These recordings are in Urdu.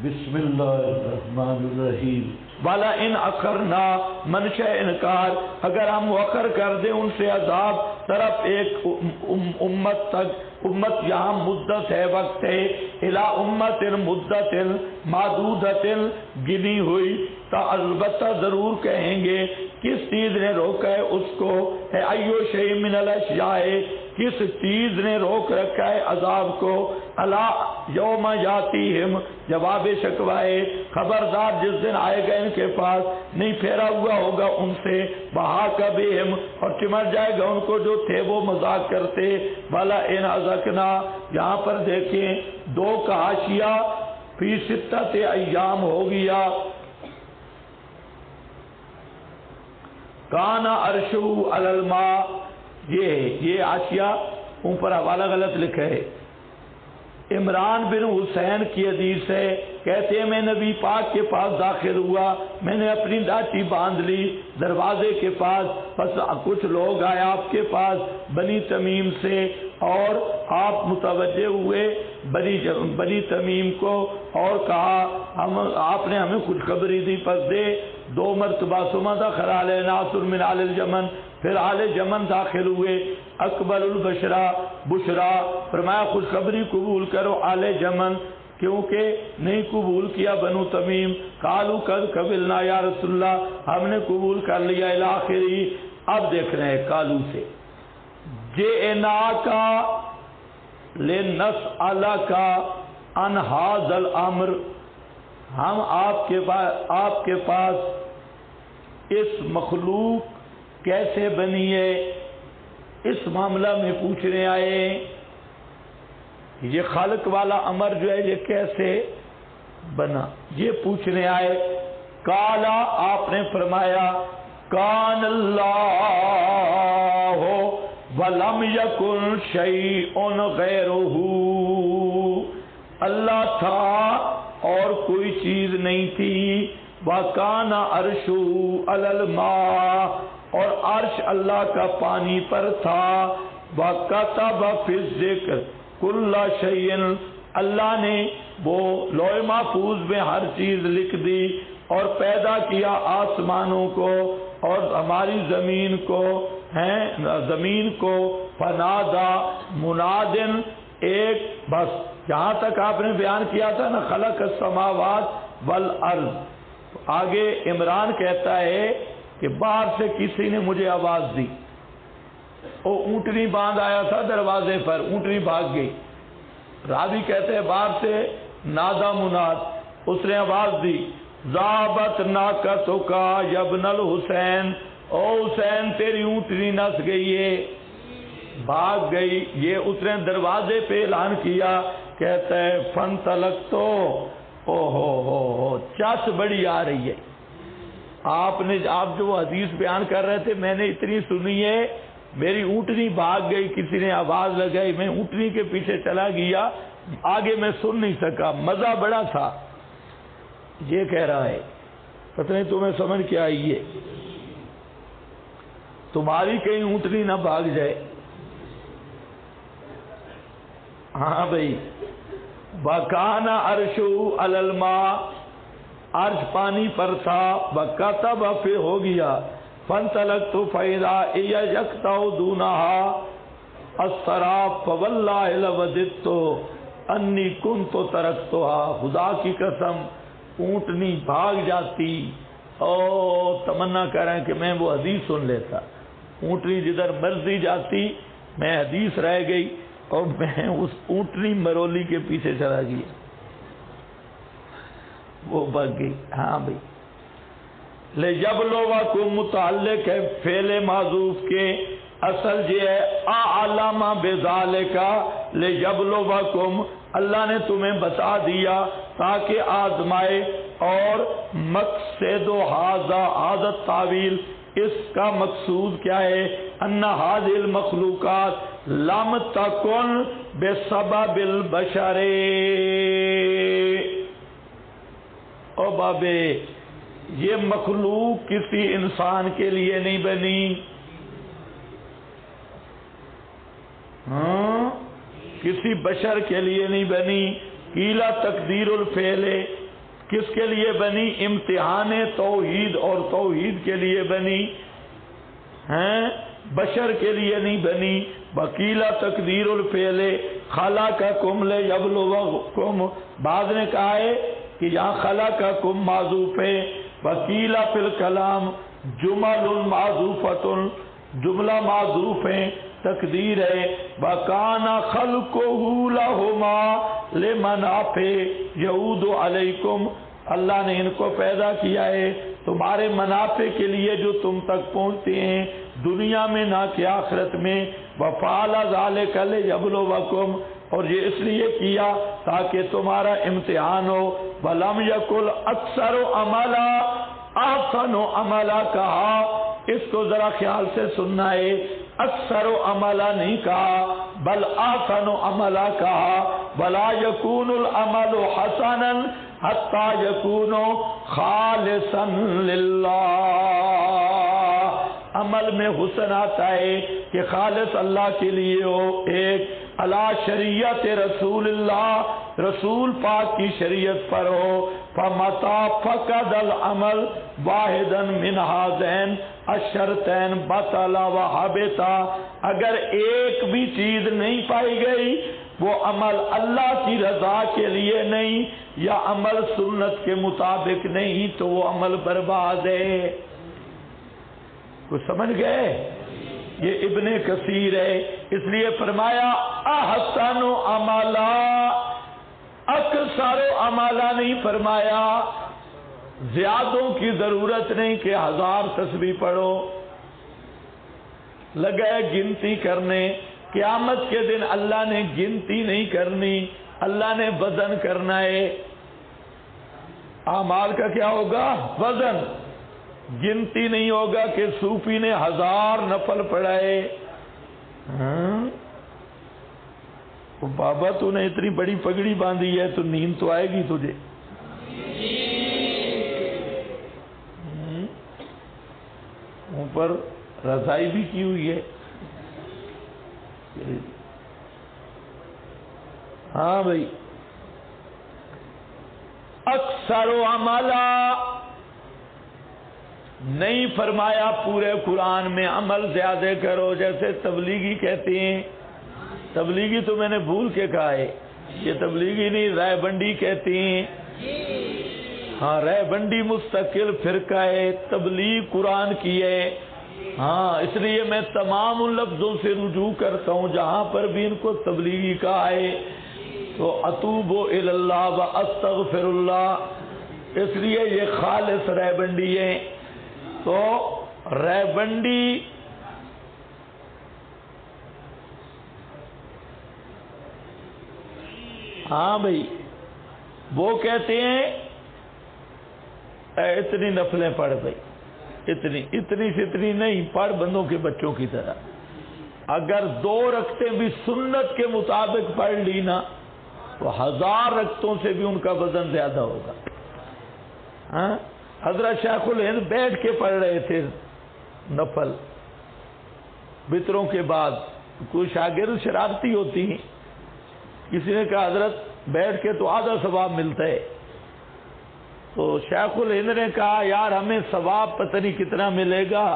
بسم اللہ الرحمن الرحیم والا ان اخرنا منشا انکار، اگر ہم مؤخر کر دیں ان سے عذاب طرف ایک امت تک، امت یہاں مدت ہے، وقت ہے، الی امت مدت معدودت گنی ہوئی، تو البتہ ضرور کہیں گے کس چیز نے روکا ہے اس کو، ایو شیء من الاشیاء، کس چیز نے روک رکھا ہے عذاب کو، الا یوم یاتیہم، جواب شکوائے، خبردار جس دن آئے گا ان کے پاس، نہیں پھیرا ہوا ہوگا ان سے، بہاک بہم، اور چمٹ جائے گا ان کو جو تھے وہ مذاق کرتے، والا ان ازکنا، یہاں پر دیکھیں دو کا حاشیہ فی ستۃ ایام ہو گیا، کانا عرشہ علی الماء، یہ حاشیہ اوپر حوالہ غلط لکھا ہے، عمران بن حسین کی حدیث ہے، کہتے ہیں میں نبی پاک کے پاس داخل ہوا، میں نے اپنی لاٹھی باندھ لی دروازے کے پاس، بس کچھ لوگ آئے آپ کے پاس بنی تمیم سے، اور آپ متوجہ ہوئے بنی تمیم کو اور کہا آپ نے ہمیں خوشخبری دی، پس دے دو مرتبہ ثم دخل علیہ ناس من آل الجمن، پھر آل جمن داخل ہوئے، اکبر بشرا فرمایا خوشخبری قبول کرو آل جمن، کیونکہ نہیں قبول کیا بنو تمیم، قالوا قد قبلنا یا رسول اللہ، ہم نے قبول کر لیا الاخری، اب دیکھ رہے ہیں قالوا سے، جئناک لنسألک عن ھذا الامر، ہم آپ کے پاس اس مخلوق کیسے بنی ہے اس معاملہ میں پوچھنے آئے، یہ خالق والا امر جو ہے یہ کیسے بنا یہ پوچھنے آئے، قالا آپ نے فرمایا کان اللہ ولم یکن شیء غیرہ، اللہ تھا اور کوئی چیز نہیں تھی، وَكَانَ عَرْشُهُ عَلَى الْمَاءِ، اور عرش اللہ کا پانی پر تھا، وَكَتَبَ فِي الذِّكْرِ كُلَّ شَيْءٍ، اللہ نے وہ لوح محفوظ میں ہر چیز لکھ دی، اور پیدا کیا آسمانوں کو اور ہماری زمین کو، فنادا منادن، ایک بس جہاں تک آپ نے بیان کیا تھا نا خلق السماوات والارض، آگے عمران کہتا ہے کہ باہر سے کسی نے مجھے آواز دی، وہ اونٹنی باندھ آیا تھا دروازے پر، اونٹنی بھاگ گئی، راوی کہتے ہیں باہر سے نادا مناد، اس نے آواز دی ذابت ناقتک یا ابن الحسین، او حسین تیری اونٹنی نس گئی ہے، بھاگ گئی، یہ اس نے دروازے پہ اعلان کیا، کہتا ہے فن تلک تو او ہو چس بڑی آ رہی ہے، آپ جو حدیث بیان کر رہے تھے میں نے اتنی سنی ہے، میری اونٹنی بھاگ گئی، کسی نے آواز لگائی، میں اونٹنی کے پیچھے چلا گیا، آگے میں سن نہیں سکا، مزہ بڑا تھا، یہ کہہ رہا ہے، پتہ نہیں تمہیں سمجھ کیا آئی ہے، تمہاری کہیں اونٹنی نہ بھاگ جائے، ہاں بھائی، وَكَانَ عَرْشُهُ عَلَى الْمَاءِ، عرش پانی پر تھا، وَكَتَبَ پھر ہو گیا، فَانْطَلَقْتُ فَإِذَا هِيَ يَقْطَعُ دُونَهَا السَّرَابُ فَوَاللَّهِ لَوَدِدتُّ أَنِّي كُنتُ تَرَكْتُهَا، خدا کی قسم اونٹنی بھاگ جاتی، تمنا کر رہے ہیں کہ میں وہ حدیث سن لیتا، اونٹنی جدھر مرضی جاتی، میں حدیث رہ گئی اور میں اس اونٹنی مرولی کے پیچھے چلا گیا، وہ بھاگ گئی، ہاں بھائی، لِيَبْلُوَكُمْ متعلق ہے فعل معذوف کے، اصل یہ ہے اعلم بذالک لِيَبْلُوَكُمْ، اللہ نے تمہیں بتا دیا تاکہ آزمائے، اور مقصد ھذا تعویل، اس کا مقصود کیا ہے، ان ھذه المخلوقات لم تکن بسبب البشر، او بابے یہ مخلوق کسی انسان کے لیے نہیں بنی، کسی بشر کے لیے نہیں بنی، قیلا تقدیر الفعل، کس کے لیے بنی؟ امتحان توحید اور توحید کے لیے بنی ہیں، بشر کے لیے نہیں بنی۔ وکیلا تقدیر الفعل خلقکم لیبلوکم، بعض نے کہا ہے کہ یہاں خلقکم معذوف ہے، وکیلا فی الکلام جمل معذوفۃ، جملہ معذوف ہے، تقدیر ہے وَكَانَ خَلْقُهُ لَهُمَا لِمَنَافِعَ يَعُودُ عَلَيْكُمْ، اللہ نے ان کو پیدا کیا ہے تمہارے منافع کے لیے جو تم تک پہنچتے ہیں دنیا میں نہ کہ آخرت میں۔ وَفَعَلَ ذَلِكَ لِيَبْلُوَكُمْ، اور یہ اس لیے کیا تاکہ تمہارا امتحان ہو۔ وَلَمْ يَكُنْ أَكْثَرُ عَمَلًا أَحْسَنُ عَمَلًا، کہا اس کو ذرا خیال سے سننا ہے، اکثر و عملہ نہیں کہا بل احسن و عملہ کہا۔ ولا یکون العمل حسنا حتی یکون خالصا للہ، عمل میں حسن آتا ہے کہ خالص اللہ کے لیے ہو، ایک علی شریعت رسول اللہ، رسول پاک کی شریعت پر ہو۔ فمتا فقد العمل واحدا من هذین الشرطین بطل وحبط، اگر ایک بھی چیز نہیں پائی گئی، وہ عمل اللہ کی رضا کے لیے نہیں یا عمل سنت کے مطابق نہیں تو وہ عمل برباد ہے۔ کچھ سمجھ گئے؟ یہ ابن کثیر ہے، اس لیے فرمایا احسن عملا، اکثر عملا نہیں فرمایا، زیادوں کی ضرورت نہیں کہ 1000 تسبیح پڑھو، لگائے گنتی کرنے۔ قیامت کے دن اللہ نے گنتی نہیں کرنی، اللہ نے وزن کرنا ہے۔ اعمال کا کیا ہوگا؟ وزن، گنتی نہیں ہوگا کہ صوفی نے 1000 نفل پڑھائے۔ بابا تو نے اتنی بڑی پگڑی باندھی ہے تو نیند تو آئے گی تجھے۔ اوپر رضائی بھی کی ہوئی ہے۔ ہاں بھائی، اکثر عملا نہیں فرمایا پورے قرآن میں عمل زیادہ کرو، جیسے تبلیغی کہتے ہیں، تبلیغی تو میں نے بھول کے کہا ہے، یہ تبلیغی نہیں، رائے بنڈی کہتے ہیں۔ ہاں، رائے بنڈی مستقل فرقہ ہے، تبلیغ قرآن کی ہے۔ ہاں، اس لیے میں تمام ان لفظوں سے رجوع کرتا ہوں جہاں پر بھی ان کو تبلیغی کہا ہے تو اتوب الی اللہ و استغفر اللہ، اس لیے یہ خالص رائے بنڈی ہے۔ تو رائے بنڈی ہاں بھائی، وہ کہتے ہیں اتنی نفلیں پڑھ بھائی، اتنی سے اتنی نہیں پڑھ، بندوں کے بچوں کی طرح۔ اگر 2 رکعتیں بھی سنت کے مطابق پڑھ لی نا تو 1000 رکعتوں سے بھی ان کا وزن زیادہ ہوگا۔ ہاں، حضرت شیخ الہند بیٹھ کے پڑھ رہے تھے نفل وطروں کے بعد، کوئی شاگرد شرارتی ہوتی ہیں، کسی نے کہا حضرت بیٹھ کے تو آدھا ثواب ملتا ہے، تو شیخ الہند نے کہا یار ہمیں ثواب پتہ نہیں کتنا ملے گا،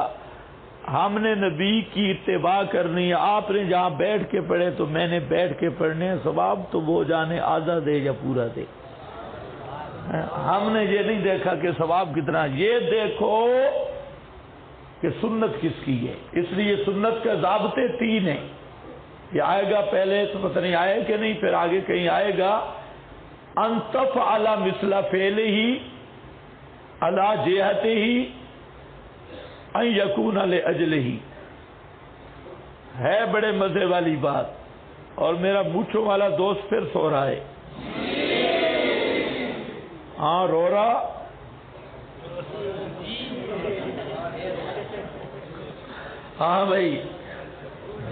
ہم نے نبی کی اتباع کرنی ہے، آپ نے جہاں بیٹھ کے پڑھے تو میں نے بیٹھ کے پڑھنے ہیں، ثواب تو وہ جانے آدھا دے یا پورا دے، ہم نے یہ نہیں دیکھا کہ ثواب کتنا، یہ دیکھو کہ سنت کس کی ہے۔ اس لیے سنت کے ضابطے 3 ہیں، یہ آئے گا پہلے تو پتہ نہیں آئے کہ نہیں، پھر آگے کہیں آئے گا۔ ان تفعل مثل فعلہ علی جہتہ ان یکون لاجلہ، ہے بڑے مزے والی بات۔ اور میرا مونچھوں والا دوست پھر سو رہا ہے، ہاں رو رہا، ہاں بھائی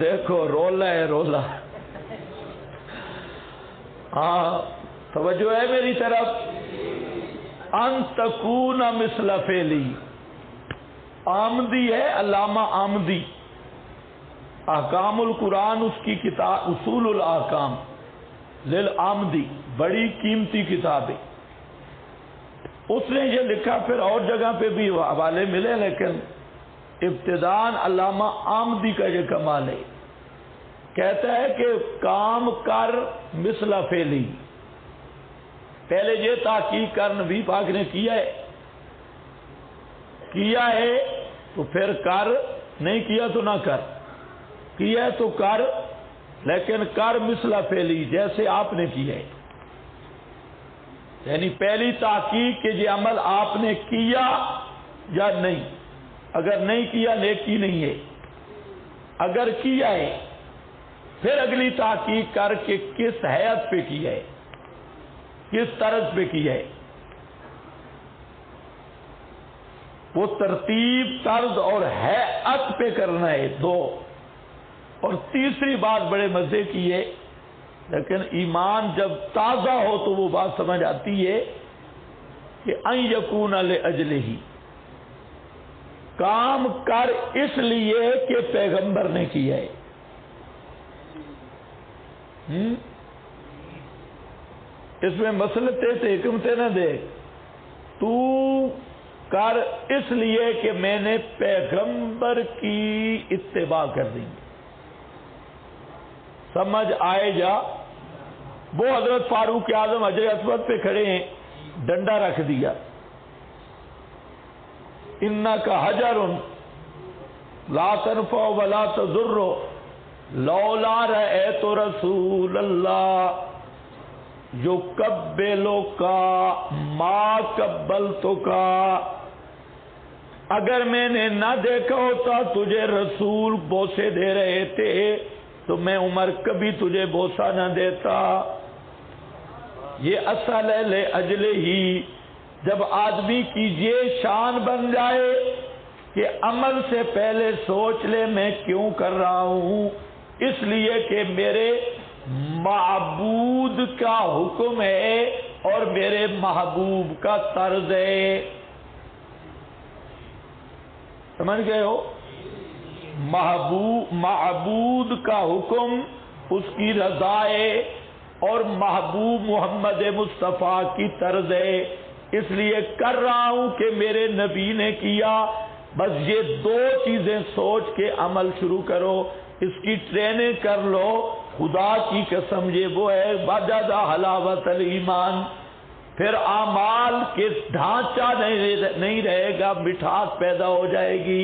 دیکھو رولا ہے رولا، ہاں توجہ ہے میری طرف۔ ان تکون مثل فعلی، آمدی ہے علامہ آمدی، احکام القرآن اس کی کتاب اصول الاحکام للآمدی، بڑی قیمتی کتاب ہے۔ اس نے یہ لکھا، پھر اور جگہ پہ بھی حوالے ملے، لیکن ابتدان علامہ آمدی کا یہ کمال ہے، کہتا ہے کہ کام کر مثل فعلی، پہلے یہ تحقیق کر نبی پاک نے کیا ہے تو پھر کر، نہیں کیا تو نہ کر، کیا ہے تو کر، لیکن کر مثل فعلی، جیسے آپ نے کیا ہے، یعنی پہلی تحقیق کہ یہ عمل آپ نے کیا یا نہیں، اگر نہیں کیا نیکی نہیں ہے، اگر کیا ہے پھر اگلی تحقیق کر کے کس حیت پہ کیا ہے، کس طرز پہ کیا ہے، وہ ترتیب، طرز اور حیت پہ کرنا ہے، دو۔ اور تیسری بات بڑے مزے کی ہے، لیکن ایمان جب تازہ ہو تو وہ بات سمجھ آتی ہے کہ ان یکون لاجلہ، کام کر اس لیے کہ پیغمبر نے کیا ہے۔ اس میں مسئلے تھے حکمتیں نہ دے، تو کر اس لیے کہ میں نے پیغمبر کی اتباع کر دی، سمجھ آئے جا۔ وہ حضرت فاروق اعظم حجر اسود پہ کھڑے ہیں، ڈنڈا رکھ دیا، انکا حجر لا تنفع ولا تضر لولا رأیت رسول اللہ یقبلک ما قبلتک، اگر میں نے نہ دیکھا ہوتا تجھے رسول بوسے دے رہے تھے تو میں عمر کبھی تجھے بوسہ نہ دیتا۔ یہ اصل ہے لاجلہ ہی، جب آدمی کی یہ شان بن جائے کہ عمل سے پہلے سوچ لے میں کیوں کر رہا ہوں، اس لیے کہ میرے معبود کا حکم ہے اور میرے محبوب کا طرز ہے۔ سمجھ گئے ہو؟ معبود کا حکم اس کی رضا ہے اور محبوب محمد مصطفیٰ کی طرز ہے، اس لیے کر رہا ہوں کہ میرے نبی نے کیا۔ بس یہ دو چیزیں سوچ کے عمل شروع کرو، اس کی ٹریننگ کر لو، خدا کی قسم یہ وہ ہے بجد حلاوت الایمان۔ پھر اعمال کے ڈھانچہ نہیں رہے گا، مٹھاس پیدا ہو جائے گی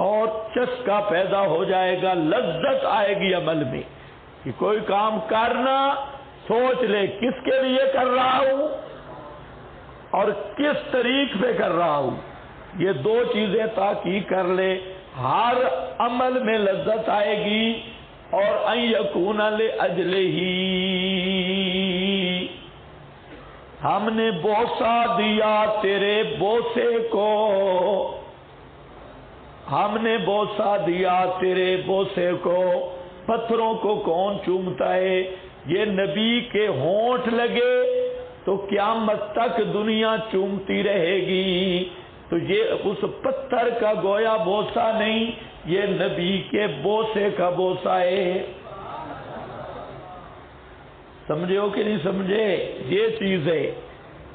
اور چسکا پیدا ہو جائے گا، لذت آئے گی عمل میں، کہ کوئی کام کرنا سوچ لے کس کے لیے کر رہا ہوں اور کس طریق پہ کر رہا ہوں، یہ دو چیزیں تحقیق کر لے، ہر عمل میں لذت آئے گی۔ اور ان یکون لاجلہ، ہم نے بوسہ دیا تیرے بوسے کو، ہم نے بوسہ دیا تیرے بوسے کو۔ پتھروں کو کون چومتا ہے؟ یہ نبی کے ہونٹ لگے تو قیامت تک دنیا چومتی رہے گی، تو یہ اس پتھر کا گویا بوسہ نہیں، یہ نبی کے بوسے کا بوسہ ہے۔ سمجھے ہو کہ نہیں سمجھے؟ یہ چیز ہے،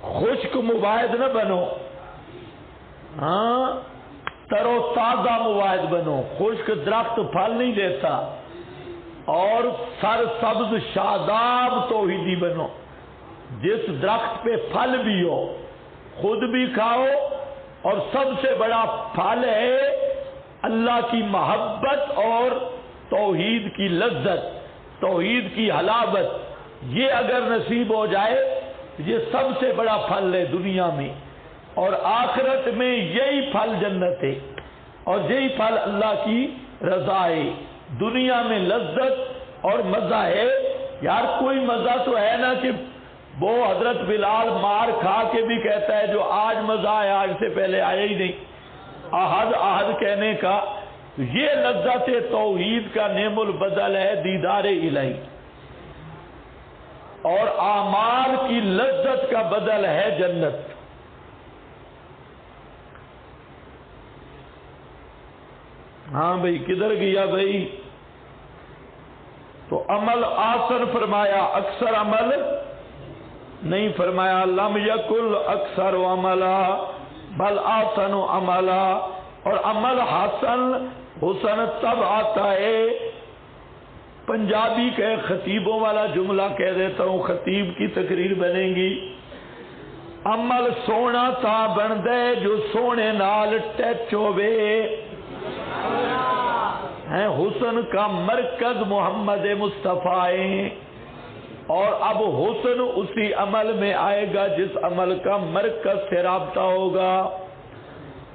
خشک مباحث نہ بنو، ہاں تر و تازہ مباحث بنو، خشک درخت پھل نہیں دیتا، اور سر سبز شاداب توحیدی بنو، جس درخت پہ پھل بھی ہو خود بھی کھاؤ، اور سب سے بڑا پھل ہے اللہ کی محبت اور توحید کی لذت، توحید کی حلاوت، یہ اگر نصیب ہو جائے یہ سب سے بڑا پھل ہے دنیا میں، اور آخرت میں یہی پھل جنت ہے، اور یہی پھل اللہ کی رضا ہے۔ دنیا میں لذت اور مزہ ہے، یار کوئی مزہ تو ہے نا کہ وہ حضرت بلال مار کھا کے بھی کہتا ہے جو آج مزہ آیا آج سے پہلے آیا ہی نہیں، احد احد کہنے کا۔ یہ لذت توحید کا نعم البدل ہے دیدار الہی، اور اعمال کی لذت کا بدل ہے جنت۔ ہاں بھائی کدھر گیا بھائی؟ تو عمل آسن فرمایا، اکثر عمل نہیں فرمایا لم یکل اکثر عملا بل احسن عملا، اور عمل حسن تب آتا ہے، پنجابی کے خطیبوں والا جملہ کہہ دیتا ہوں، خطیب کی تقریر بنے گی، عمل سونا تا بن دے جو سونے نال ٹچ ہوے، حسن کا مرکز محمد مصطفیٰ ہے، اور اب حسن اسی عمل میں آئے گا جس عمل کا مرکز سے رابطہ ہوگا،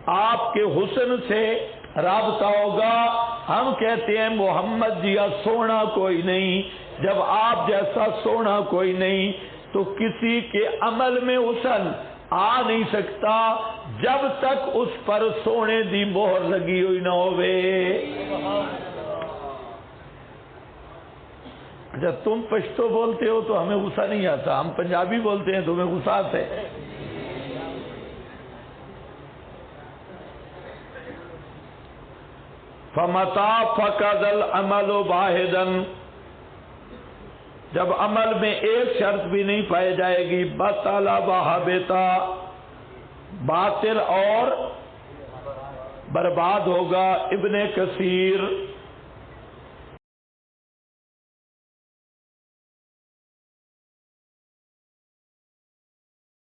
آپ کے حسن سے رابطہ ہوگا۔ ہم کہتے ہیں محمد جیا سونا کوئی نہیں، جب آپ جیسا سونا کوئی نہیں تو کسی کے عمل میں حسن آ نہیں سکتا جب تک اس پر سونے دی مہر لگی ہوئی نہ ہوئے۔ اچھا تم پشتو بولتے ہو تو ہمیں غصہ نہیں آتا، ہم پنجابی بولتے ہیں تو ہمیں غصہ آتا ہے۔ فمتا فقد العمل واحدا، جب عمل میں ایک شرط بھی نہیں پائی جائے گی، بطل وحبتا، باطل اور برباد ہوگا۔ ابن کثیر